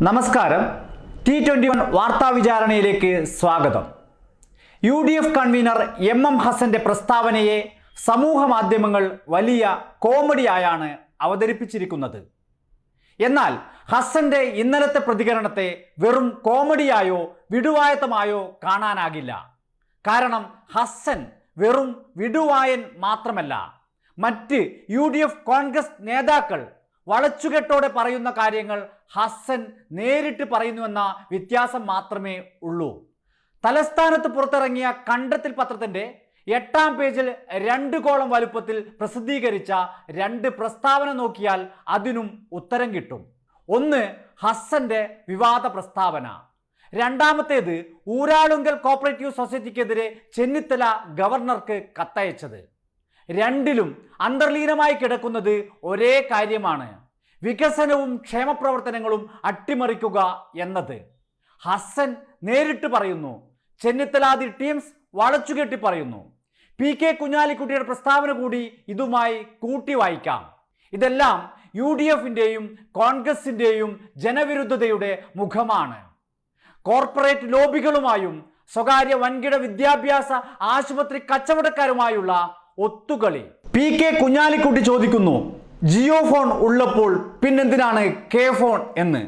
നമസ്കാരം. T21 വാർത്താ വിചാരണയിലേക്ക് സ്വാഗതം. UDF കൺവീനർ MM ഹസന്റെ പ്രസ്താവനയെ സമൂഹ മാധ്യമങ്ങൾ വലിയ കോമഡിയായാണ് അവതരിപ്പിച്ചിരിക്കുന്നത്. എന്നാൽ ഹസന്റെ ഇന്നലത്തെ പ്രതികരണത്തെ വെറും കോമഡിയായോ വിടുവായത്തമായോ കാണാനാകില്ല. കാരണം ഹസൻ വെറും വിടുവായൻ മാത്രമല്ല, മറ്റ് UDF കോൺഗ്രസ് നേതാക്കൾ വളച്ചുകെട്ടോടെ പറയുന്ന കാര്യങ്ങൾ ഹസൻ നേരിട്ട് പറയുന്നുവെന്ന വ്യത്യാസം മാത്രമേ ഉള്ളൂ. തലസ്ഥാനത്ത് പുറത്തിറങ്ങിയ കണ്ടെത്തൽ പത്രത്തിന്റെ 8-ാം പേജിൽ 2 കോളം വലുപ്പത്തിൽ പ്രസിദ്ധീകരിച്ച 2 പ്രസ്താവന നോക്കിയാൽ അതിനും ഉത്തരം കിട്ടും. ഒന്ന് ഹസന്റെ വിവാദ പ്രസ്താവന, രണ്ടാമത്തേത് ഊരാളുങ്കൽ കോപ്പറേറ്റീവ് സൊസൈറ്റിക്കെതിരെ ചെന്നിത്തല ഗവർണർക്ക് കത്തയച്ചത്. രണ്ടിലും അന്തർലീനമായി കിടക്കുന്നത് ഒരേ കാര്യമാണ്: വികസനവും ക്ഷേമപ്രവർത്തനങ്ങളും അട്ടിമറിക്കുക എന്നത്. ഹസൻ നേരിട്ട് പറയുന്നു, ചെന്നിത്തലാദി ടീംസ് വളച്ചുകെട്ടി പറയുന്നു. PK കുഞ്ഞാലിക്കുട്ടിയുടെ പ്രസ്താവന കൂടി ഇതുമായി കൂട്ടി വായിക്കാം. ഇതെല്ലാം UDFന്റെയും കോൺഗ്രസിന്റെയും ജനവിരുദ്ധതയുടെ മുഖമാണ്. കോർപ്പറേറ്റ് ലോബികളുമായും സ്വകാര്യ വൻകിട വിദ്യാഭ്യാസ ആശുപത്രി കച്ചവടക്കാരുമായുള്ള ഒത്തുകളി. PK കുഞ്ഞാലിക്കുട്ടി ചോദിക്കുന്നു, ജിയോ ഫോൺ ഉള്ളപ്പോൾ പിന്നെന്തിനാണ് K ഫോൺ എന്ന്,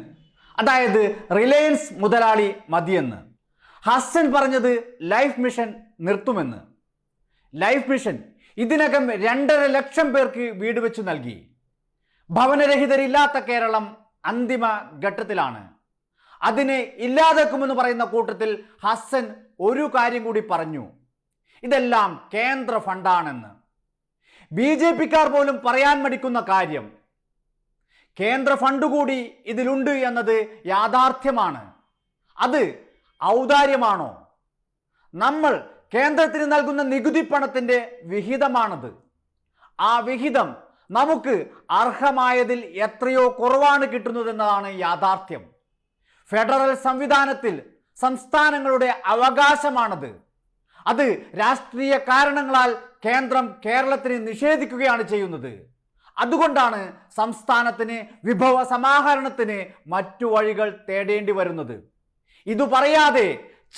അതായത് റിലയൻസ് മുതലാളി മതിയെന്ന്. ഹസൻ പറഞ്ഞത് ലൈഫ് മിഷൻ നിർത്തുമെന്ന്. ലൈഫ് മിഷൻ ഇതിനകം 2.5 ലക്ഷം പേർക്ക് വീട് വെച്ച് നൽകി. ഭവനരഹിതരില്ലാത്ത കേരളം അന്തിമ ഘട്ടത്തിലാണ്. അതിനെ ഇല്ലാതാക്കുമെന്ന് പറയുന്ന കൂട്ടത്തിൽ ഹസൻ ഒരു കാര്യം കൂടി പറഞ്ഞു, ഇതെല്ലാം കേന്ദ്ര ഫണ്ടാണെന്ന്. BJPക്കാർ പോലും പറയാൻ മടിക്കുന്ന കാര്യം. കേന്ദ്ര ഫണ്ട് കൂടി ഇതിലുണ്ട് എന്നത് യാഥാർത്ഥ്യമാണ്. അത് ഔദാര്യമാണോ? നമ്മൾ കേന്ദ്രത്തിന് നൽകുന്ന നികുതി പണത്തിന്റെ വിഹിതമാണത്. ആ വിഹിതം നമുക്ക് അർഹമായതിൽ എത്രയോ കുറവാണ് കിട്ടുന്നതെന്നതാണ് യാഥാർത്ഥ്യം. ഫെഡറൽ സംവിധാനത്തിൽ സംസ്ഥാനങ്ങളുടെ അവകാശമാണത്. അത് രാഷ്ട്രീയ കാരണങ്ങളാൽ കേന്ദ്രം കേരളത്തിന് നിഷേധിക്കുകയാണ് ചെയ്യുന്നത്. അതുകൊണ്ടാണ് സംസ്ഥാനത്തിന് വിഭവ സമാഹരണത്തിന് മറ്റു വഴികൾ തേടേണ്ടി വരുന്നത്. ഇത് പറയാതെ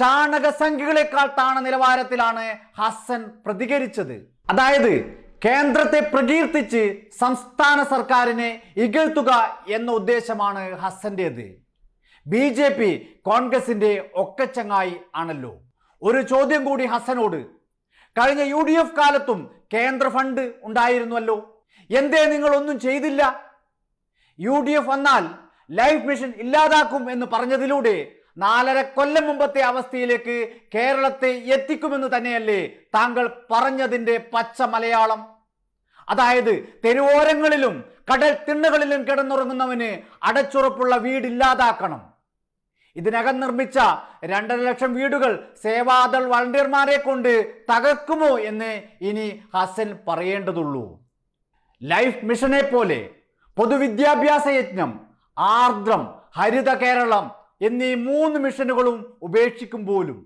ചാണക സംഖ്യകളെക്കാൾ താണ നിലവാരത്തിലാണ് ഹസൻ പ്രതികരിച്ചത്. അതായത് കേന്ദ്രത്തെ പ്രകീർത്തിച്ച് സംസ്ഥാന സർക്കാരിനെ ഇകഴ്ത്തുക എന്ന ഉദ്ദേശമാണ് ഹസന്റേത്. BJP കോൺഗ്രസിന്റെ ഒക്കച്ചങ്ങായി ആണല്ലോ. ഒരു ചോദ്യം കൂടി ഹസനോട്, കഴിഞ്ഞ UDF കാലത്തും കേന്ദ്ര ഫണ്ട് ഉണ്ടായിരുന്നുവല്ലോ, എന്തേ നിങ്ങൾ ഒന്നും ചെയ്തില്ല? UDF വന്നാൽ ലൈഫ് മിഷൻ ഇല്ലാതാക്കും എന്ന് പറഞ്ഞതിലൂടെ 4.5 കൊല്ലം മുമ്പത്തെ അവസ്ഥയിലേക്ക് കേരളത്തെ എത്തിക്കുമെന്ന് തന്നെയല്ലേ താങ്കൾ പറഞ്ഞതിൻ്റെ പച്ച മലയാളം? അതായത് തെരുവോരങ്ങളിലും കടൽ തിണ്ണകളിലും കിടന്നുറങ്ങുന്നവന് അടച്ചുറപ്പുള്ള വീടില്ലാതാക്കണം. ഇതിനകം നിർമ്മിച്ച 2.5 ലക്ഷം വീടുകൾ സേവാദൾ വളണ്ടിയർമാരെ കൊണ്ട് തകർക്കുമോ എന്ന് ഇനി ഹസൻ പറയേണ്ടതുള്ളൂ. ലൈഫ് മിഷനെ പോലെ പൊതുവിദ്യാഭ്യാസ യജ്ഞം, ആർദ്രം, ഹരിത കേരളം എന്നീ 3 മിഷനുകളും ഉപേക്ഷിക്കും പോലും.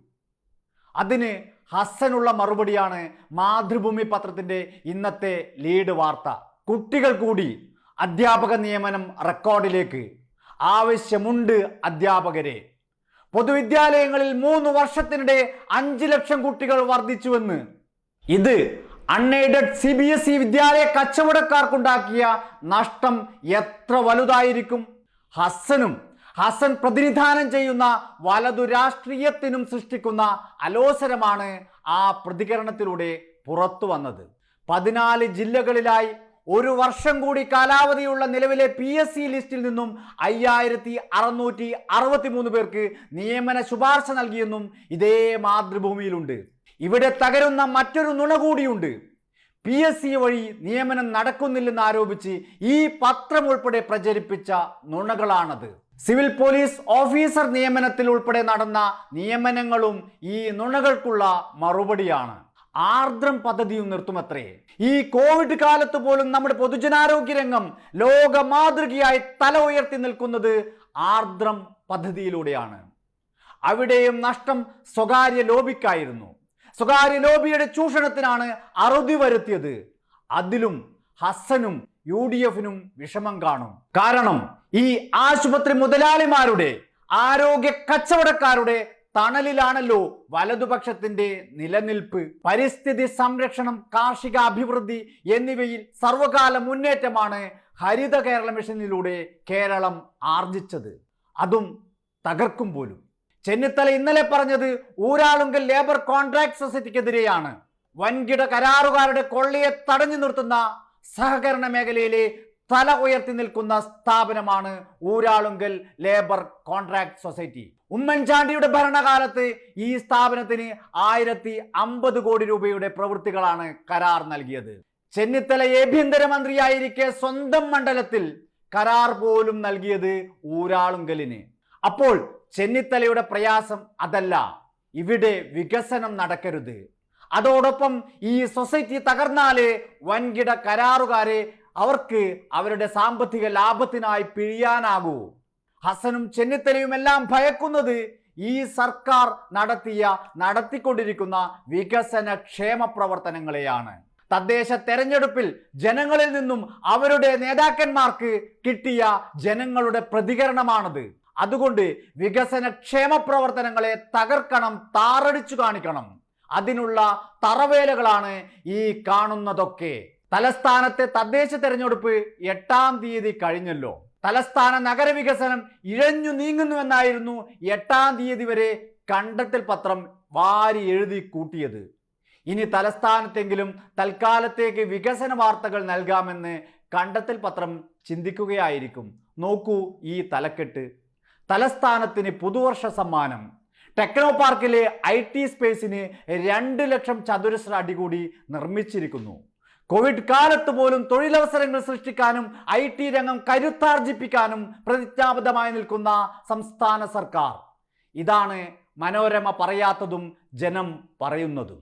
അതിന് ഹസനുള്ള മറുപടിയാണ് മാതൃഭൂമി പത്രത്തിന്റെ ഇന്നത്തെ ലീഡ് വാർത്ത. കുട്ടികൾ കൂടി അധ്യാപക നിയമനം റെക്കോർഡിലേക്ക്. ആവശ്യമുണ്ട് അധ്യാപകരെ. പൊതുവിദ്യാലയങ്ങളിൽ 3 വർഷത്തിനിടെ 5 ലക്ഷം കുട്ടികൾ വർദ്ധിച്ചുവെന്ന്. ഇത് അൺഎയ്ഡഡ് CBSE വിദ്യാലയ കച്ചവടക്കാർക്കുണ്ടാക്കിയ നഷ്ടം എത്ര വലുതായിരിക്കും? ഹസൻ പ്രതിനിധാനം ചെയ്യുന്ന വലതു രാഷ്ട്രീയത്തിനും സൃഷ്ടിക്കുന്ന അലോസരമാണ് ആ പ്രതികരണത്തിലൂടെ പുറത്തു വന്നത്. 14 ജില്ലകളിലായി 1 വർഷം കൂടി കാലാവധിയുള്ള നിലവിലെ PSC ലിസ്റ്റിൽ നിന്നും 5663 പേർക്ക് നിയമന ശുപാർശ നൽകിയെന്നും ഇതേ മാതൃഭൂമിയിലുണ്ട്. ഇവിടെ തകരുന്ന മറ്റൊരു നുണ കൂടിയുണ്ട്. PSC വഴി നിയമനം നടക്കുന്നില്ലെന്ന് ആരോപിച്ച് ഈ പത്രം ഉൾപ്പെടെ പ്രചരിപ്പിച്ച നുണകളാണത്. സിവിൽ പോലീസ് ഓഫീസർ നിയമനത്തിൽ ഉൾപ്പെടെ നടന്ന നിയമനങ്ങളും ഈ നുണകൾക്കുള്ള മറുപടിയാണ്. ആർദ്രം പദ്ധതിയും നിർത്തുമത്രേ. ഈ കോവിഡ് കാലത്ത് പോലും നമ്മുടെ പൊതുജനാരോഗ്യ രംഗം ലോക മാതൃകയായി തല ഉയർത്തി നിൽക്കുന്നത് ആർദ്രം പദ്ധതിയിലൂടെയാണ്. അവിടെയും നഷ്ടം സ്വകാര്യ ലോബിക്കായിരുന്നു. സ്വകാര്യ ലോബിയുടെ ചൂഷണത്തിനാണ് അറുതി വരുത്തിയത്. അതിലും ഹസനും UDFനും വിഷമം കാണും. കാരണം ഈ ആശുപത്രി മുതലാളിമാരുടെ, ആരോഗ്യ കച്ചവടക്കാരുടെ തണലിലാണല്ലോ വലതുപക്ഷത്തിന്റെ നിലനിൽപ്പ്. പരിസ്ഥിതി സംരക്ഷണം, കാർഷിക അഭിവൃദ്ധി എന്നിവയിൽ സർവകാല മുന്നേറ്റമാണ് ഹരിത കേരള മിഷനിലൂടെ കേരളം ആർജിച്ചത്. അതും തകർക്കും പോലും. ചെന്നിത്തല ഇന്നലെ പറഞ്ഞത് ഊരാളുങ്കൽ ലേബർ കോൺട്രാക്ട് സൊസൈറ്റിക്കെതിരെയാണ്. വൻകിട കരാറുകാരുടെ കൊള്ളയെ തടഞ്ഞു നിർത്തുന്ന സഹകരണ മേഖലയിലെ തല ഉയർത്തി നിൽക്കുന്ന സ്ഥാപനമാണ് ഊരാളുങ്കൽ ലേബർ കോൺട്രാക്ട് സൊസൈറ്റി. ഉമ്മൻചാണ്ടിയുടെ ഭരണകാലത്ത് ഈ സ്ഥാപനത്തിന് 1050 കോടി രൂപയുടെ പ്രവൃത്തികളാണ് കരാർ നൽകിയത്. ചെന്നിത്തല ആഭ്യന്തരമന്ത്രിയായിരിക്കെ സ്വന്തം മണ്ഡലത്തിൽ കരാർ പോലും നൽകിയത് ഊരാളുങ്കലിന്. അപ്പോൾ ചെന്നിത്തലയുടെ പ്രയാസം അതല്ല, ഇവിടെ വികസനം നടക്കരുത്. അതോടൊപ്പം ഈ സൊസൈറ്റി തകർന്നാലേ വൻകിട കരാറുകാരെ അവർക്ക് അവരുടെ സാമ്പത്തിക ലാഭത്തിനായി പിഴിയാനാകൂ. ഹസനും ചെന്നിത്തലയും എല്ലാം ഭയക്കുന്നത് ഈ സർക്കാർ നടത്തിക്കൊണ്ടിരിക്കുന്ന വികസന ക്ഷേമ പ്രവർത്തനങ്ങളെയാണ്. തദ്ദേശ തെരഞ്ഞെടുപ്പിൽ ജനങ്ങളിൽ നിന്നും അവരുടെ നേതാക്കന്മാർക്ക് കിട്ടിയ ജനങ്ങളുടെ പ്രതികരണമാണത്. അതുകൊണ്ട് വികസന ക്ഷേമ പ്രവർത്തനങ്ങളെ തകർക്കണം, താറടിച്ചു കാണിക്കണം. അതിനുള്ള തറവേലകളാണ് ഈ കാണുന്നതൊക്കെ. തലസ്ഥാനത്തെ തദ്ദേശ തെരഞ്ഞെടുപ്പ് 8-ാം തീയതി കഴിഞ്ഞല്ലോ. തലസ്ഥാന നഗരവികസനം ഇഴഞ്ഞു നീങ്ങുന്നുവെന്നായിരുന്നു 8-ാം തീയതി വരെ കണ്ടെത്തൽ പത്രം വാരി എഴുതി കൂട്ടിയത്. ഇനി തലസ്ഥാനത്തെങ്കിലും തൽക്കാലത്തേക്ക് വികസന വാർത്തകൾ നൽകാമെന്ന് കണ്ടെത്തൽ പത്രം ചിന്തിക്കുകയായിരിക്കും. നോക്കൂ ഈ തലക്കെട്ട്: തലസ്ഥാനത്തിന് പുതുവർഷ സമ്മാനം. ടെക്നോ പാർക്കിലെ IT സ്പേസിന് 2 ലക്ഷം ചതുരശ്ര അടി കൂടി നിർമ്മിച്ചിരിക്കുന്നു. കോവിഡ് കാലത്ത് പോലും തൊഴിലവസരങ്ങൾ സൃഷ്ടിക്കാനും IT രംഗം കരുത്താർജിപ്പിക്കാനും പ്രതിജ്ഞാബദ്ധമായി നിൽക്കുന്ന സംസ്ഥാന സർക്കാർ. ഇതാണ് മനോരമ പറയാത്തതും ജനം പറയുന്നതും.